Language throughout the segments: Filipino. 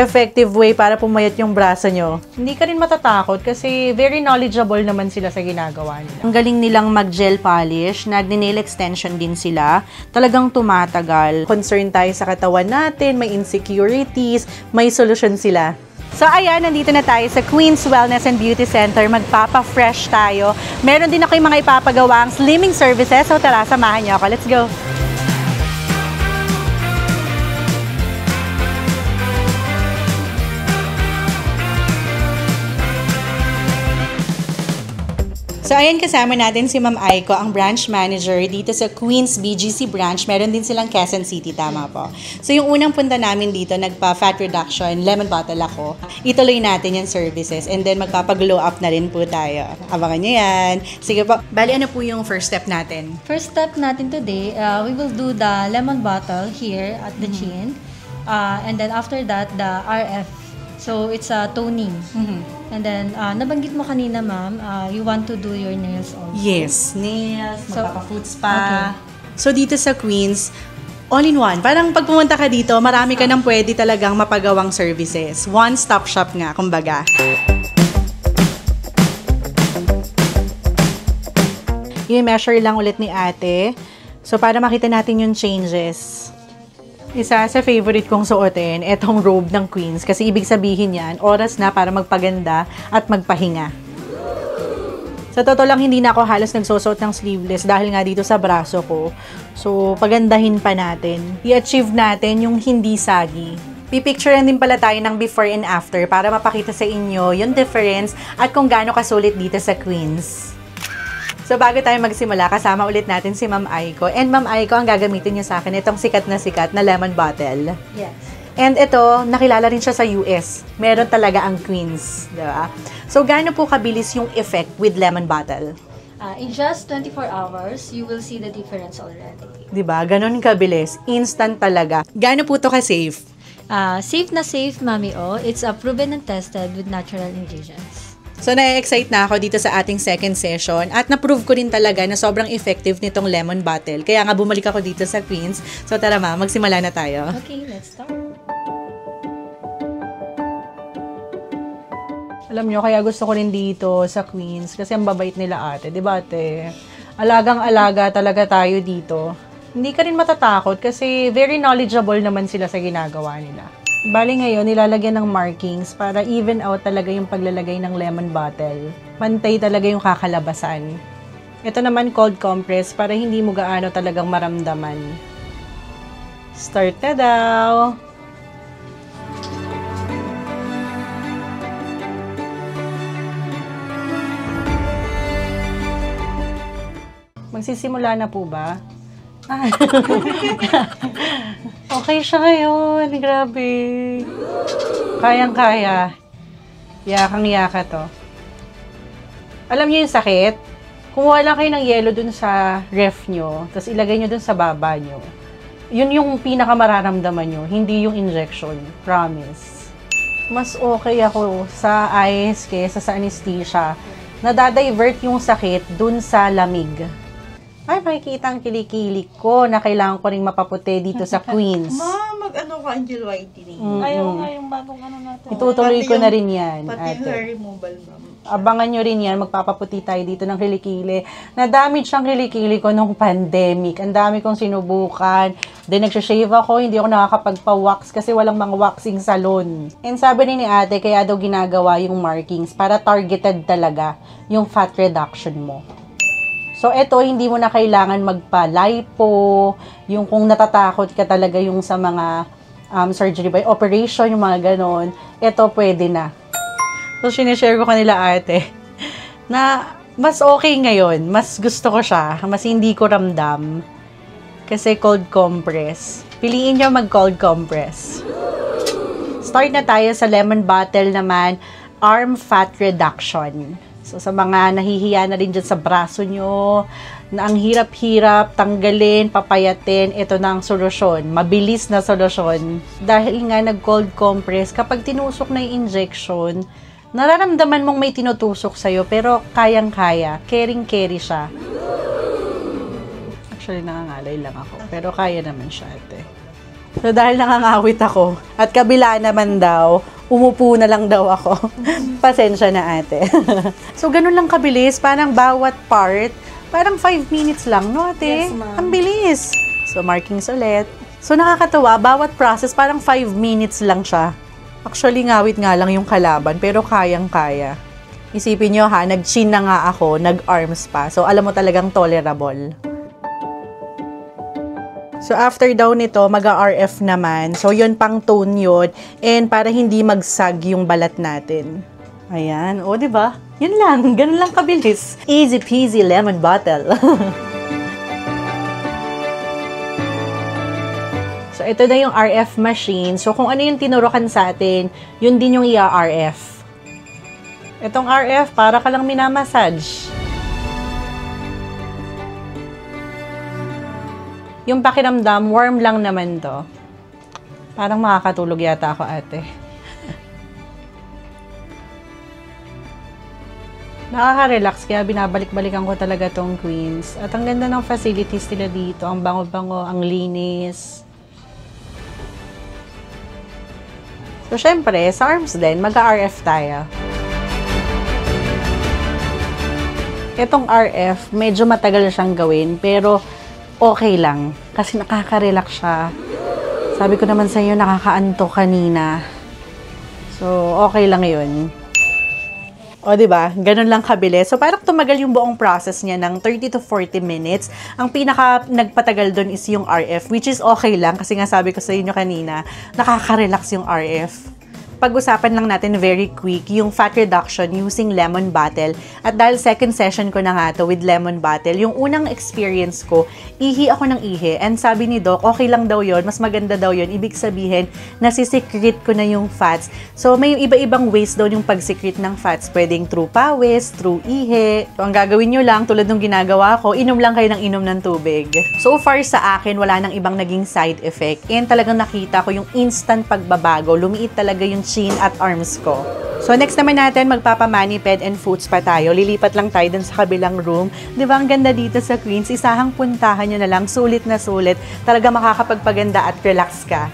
effective way para pumayat yung braso nyo. Hindi ka rin matatakot kasi very knowledgeable naman sila sa ginagawa nila. Ang galing nilang mag-gel polish, nag-nail extension din sila. Talagang tumatagal. Concern tayo sa katawan natin, may insecurities, may solusyon sila. So ayan, nandito na tayo sa Queen's Wellness and Beauty Center. Magpapa-fresh tayo. Meron din ako yung mga ipapagawang slimming services. So tara, samahan niyo ako. Let's go! So, ayan, kasama natin si Ma'am Aiko, ang branch manager dito sa Queen's BGC branch. Meron din silang Quezon City, tama po. So, yung unang punta namin dito, nagpa-fat reduction, lemon bottle ako. Ituloy natin yung services and then magpapaglow up na rin po tayo. Abangan nyo yan. Sige po. Bali, ano po yung first step natin? First step natin today, we will do the lemon bottle here at the chin. And then after that, the RF. So, it's a toning. And then, nabanggit mo kanina, ma'am, you want to do your nails also. Yes, nails, So, magpapa-foot spa. okay. So, dito sa Queens, all-in-one. Parang pag pumunta ka dito, marami ka nang pwede talagang mapagawang services. One-stop shop nga, kumbaga. I-measure lang ulit ni ate. So, para makita natin yung changes. Isa sa favorite kong suotin, etong robe ng Queens. Kasi ibig sabihin yan, oras na para magpaganda at magpahinga. Sa totoo lang, hindi na ako halos nagsusuot ng sleeveless dahil nga dito sa braso ko. So, pagandahin pa natin. I-achieve natin yung hindi sagi. Pipicturean din pala tayo ng before and after para mapakita sa inyo yung difference at kung gaano kasulit dito sa Queens. So, bago tayo magsimula, kasama ulit natin si Ma'am Aiko. And Ma'am Aiko, ang gagamitin niya sa akin, itong sikat na lemon bottle. Yes. And ito, nakilala rin siya sa US. Meron talaga ang Queens. Diba? So, gaano po kabilis yung effect with lemon bottle? In just 24 hours, you will see the difference already. Diba? Ganon kabilis. Instant talaga. Gaano po to ka-safe? Safe na safe, mami. It's proven and tested with natural ingredients. So, na-excite na ako dito sa ating second session at na-prove ko rin talaga na sobrang effective nitong lemon bottle. Kaya nga bumalik ako dito sa Queens. So, tara ma, magsimula na tayo. Okay, let's start. Alam nyo, kaya gusto ko rin dito sa Queens kasi ang babait nila ate. Diba ate? Alagang-alaga talaga tayo dito. Hindi ka rin matatakot kasi very knowledgeable naman sila sa ginagawa nila. Bali ngayon, nilalagyan ng markings para even out talaga yung paglalagay ng lemon bottle. Pantay talaga yung kakalabasan. Ito naman cold compress para hindi mo gaano talagang maramdaman. Start na daw! Magsisimula na po ba? Okay siya ngayon. Grabe. Kayang-kaya. Yakang-yaka to. Alam niyo yung sakit? Kumuha lang kayo ng yelo dun sa ref nyo, tapos ilagay nyo dun sa baba nyo. Yun yung pinakamararamdaman nyo, hindi yung injection. Promise. Mas okay ako sa ice kaysa sa anesthesia. Nadadivert yung sakit dun sa lamig. Ay, makikita ang kilikili ko na kailangan ko rin mapaputi dito sa Queens. Ma, mag-ano ka, Angel Whitening. Ayaw nga yung bagong ano natin. Itutuloy ko na rin yan. Pati yung ate. hair removal, ma'am. Abangan nyo rin yan, magpapaputi tayo dito ng kilikili. Na-damage ang kilikili ko nung pandemic. Ang dami kong sinubukan. Then nagsashave ako, hindi ako nakakapagpa-wax kasi walang mga waxing salon. And sabi rin ni ate, kaya daw ginagawa yung markings para targeted talaga yung fat reduction mo. So, eto, hindi mo na kailangan magpa-lipo, yung kung natatakot ka talaga yung sa mga surgery by operation, yung mga ganon, eto pwede na. So, sinishare ko kanila ate, na mas okay ngayon, mas gusto ko siya, mas hindi ko ramdam, kasi cold compress. Piliin nyo mag-cold compress. Start na tayo sa lemon bottle naman, arm fat reduction. So, sa mga nahihiya na rin dyan sa braso nyo, na ang hirap-hirap, tanggalin, papayatin, ito na ang solusyon. Mabilis na solusyon. Dahil nga nag-cold compress, kapag tinusok na yung injection, nararamdaman mong may tinutusok sa'yo, pero kayang-kaya. Caring-carry siya. Actually, nangangalay lang ako. Pero kaya naman siya, ate. So, dahil nangangawit ako, at kabila naman daw, umupo na lang daw ako. Pasensya na ate. So, ganun lang kabilis. Parang bawat part, parang 5 minutes lang, no ate? Yes, ma'am. Ang bilis. So, markings ulit. So, nakakatawa, bawat process, parang 5 minutes lang siya. Actually, ngawit nga lang yung kalaban, pero kayang-kaya. Isipin nyo ha, nag-chin na nga ako, nag-arms pa. So, alam mo talagang tolerable. So, after daw nito, mag-RF naman. So, yun pang tone yun. And para hindi magsag yung balat natin. Ayan. O, diba? Yun lang. Ganun lang kabilis. Easy peasy lemon bottle. So, ito na yung RF machine. So, kung ano yung tinurukan sa atin, yun din yung i-RF. Itong RF, para ka lang minamassage. Yung pakiramdam, warm lang naman to. Parang makakatulog yata ako, ate. Nakaka-relax, kaya binabalik-balikan ko talaga tong Queens. At ang ganda ng facilities nila dito. Ang bango-bango, ang linis. So, syempre, sa arms din, mag-RF tayo. Itong RF, medyo matagal siyang gawin, pero okay lang. Kasi nakaka-relax siya. Sabi ko naman sa iyo, nakakaantok kanina. So, okay lang yun. O, diba? Ganun lang kabilis. So, parang tumagal yung buong process niya ng 30 to 40 minutes. Ang pinaka nagpatagal doon is yung RF, which is okay lang. Kasi nga sabi ko sa inyo kanina, nakaka-relax yung RF. Pag-usapan lang natin very quick yung fat reduction using lemon bottle. At dahil second session ko na nga to with lemon bottle, yung unang experience ko, ihi ako ng ihi. And sabi ni Doc, okay lang daw yon, mas maganda daw yon. Ibig sabihin, nasisikret ko na yung fats. So, may iba-ibang ways daw yung pagsikret ng fats. Pwedeng through pawis, through ihi. So, ang gagawin nyo lang, tulad ng ginagawa ko, inom lang kayo ng inom ng tubig. So far sa akin, wala nang ibang naging side effect. And talagang nakita ko yung instant pagbabago. Lumiit talaga yung chin at arms ko. So, next naman natin, magpapamani-ped and foots pa tayo. Lilipat lang tayo dun sa kabilang room. Di ba, ang ganda dito sa Queens? Isahang puntahan nyo na lang, sulit na sulit. Talaga makakapagpaganda at relax ka.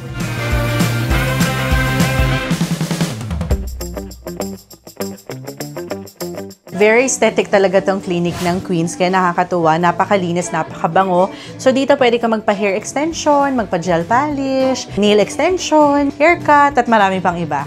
Very aesthetic talaga tong clinic ng Queens, kaya nakakatuwa, napakalinis, napakabango. So dito pwede ka magpa-hair extension, magpa-gel polish, nail extension, haircut, at marami pang iba.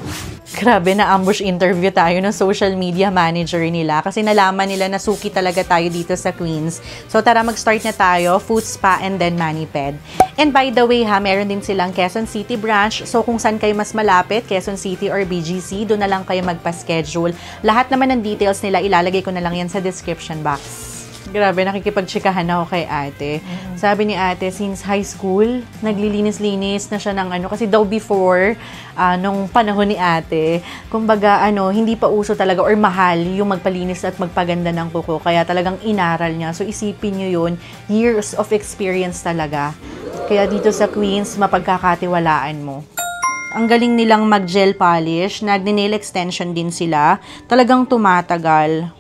Grabe, na-ambush interview tayo ng social media manager nila kasi nalaman nila na suki talaga tayo dito sa Queens. So tara, mag-start na tayo, foot spa and then mani-ped. And by the way ha, meron din silang Quezon City branch. So kung saan kayo mas malapit, Quezon City or BGC, doon na lang kayo magpa-schedule. Lahat naman ng details nila, ilalagay ko na lang yan sa description box. Grabe, nakikipagtsikahan ako kay ate. Sabi ni ate, since high school, naglilinis-linis na siya ng ano. Kasi daw before, nung panahon ni ate, kumbaga, hindi pa uso talaga or mahal yung magpalinis at magpaganda ng kuko. Kaya talagang inaral niya. So, isipin nyo yun, years of experience talaga. Kaya dito sa Queens, mapagkakatiwalaan mo. Ang galing nilang mag-gel polish, nag-nail extension din sila. Talagang tumatagal.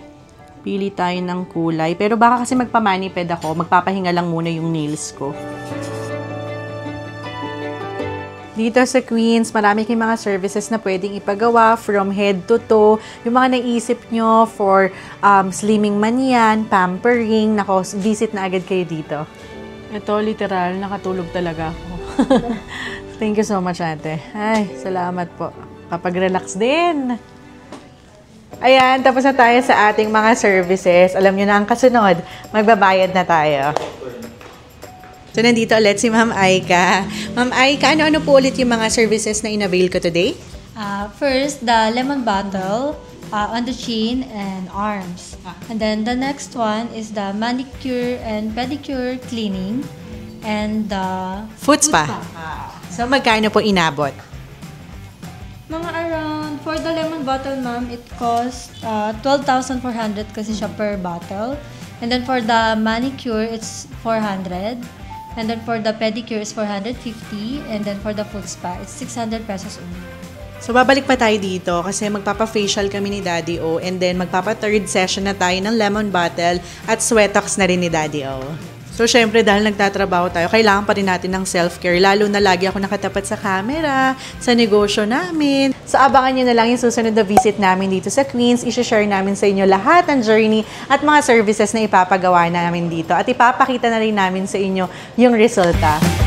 Pili tayo ng kulay. Pero baka kasi magpa-mani-ped ako, magpapahinga lang muna yung nails ko. Dito sa Queens, marami kayong mga services na pwedeng ipagawa from head to toe. Yung mga naisip nyo for slimming man yan, pampering, nako, visit na agad kayo dito. Ito, literal, nakatulog talaga ako. Thank you so much, ate. Ay, salamat po. Kapag relax din. Ayan, tapos na tayo sa ating mga services. Alam nyo na ang kasunod, magbabayad na tayo. So, nandito ulit si Ma'am Aika. Ma'am Aika, ano-ano po ulit yung mga services na in-avail ko today? First, the lemon bottle on the chin and arms. And then the next one is the manicure and pedicure cleaning and the Foot spa. So, magkano po inabot? Mga around, for the lemon bottle, ma'am, it costs 12,400 kasi siya per bottle. And then for the manicure, it's 400. And then for the pedicure, it's 450. And then for the foot spa, it's 600 pesos only. So, babalik pa tayo dito kasi magpapa-facial kami ni Daddy O and then magpapa-third session na tayo ng lemon bottle at sweatox na rin ni Daddy O. So, syempre, dahil nagtatrabaho tayo, kailangan pa rin natin ng self-care. Lalo na lagi ako nakatapat sa camera, sa negosyo namin. So, abangan nyo na lang yung susunod na visit namin dito sa Queens. I-share namin sa inyo lahat ng journey at mga services na ipapagawa namin dito. At ipapakita na rin namin sa inyo yung resulta.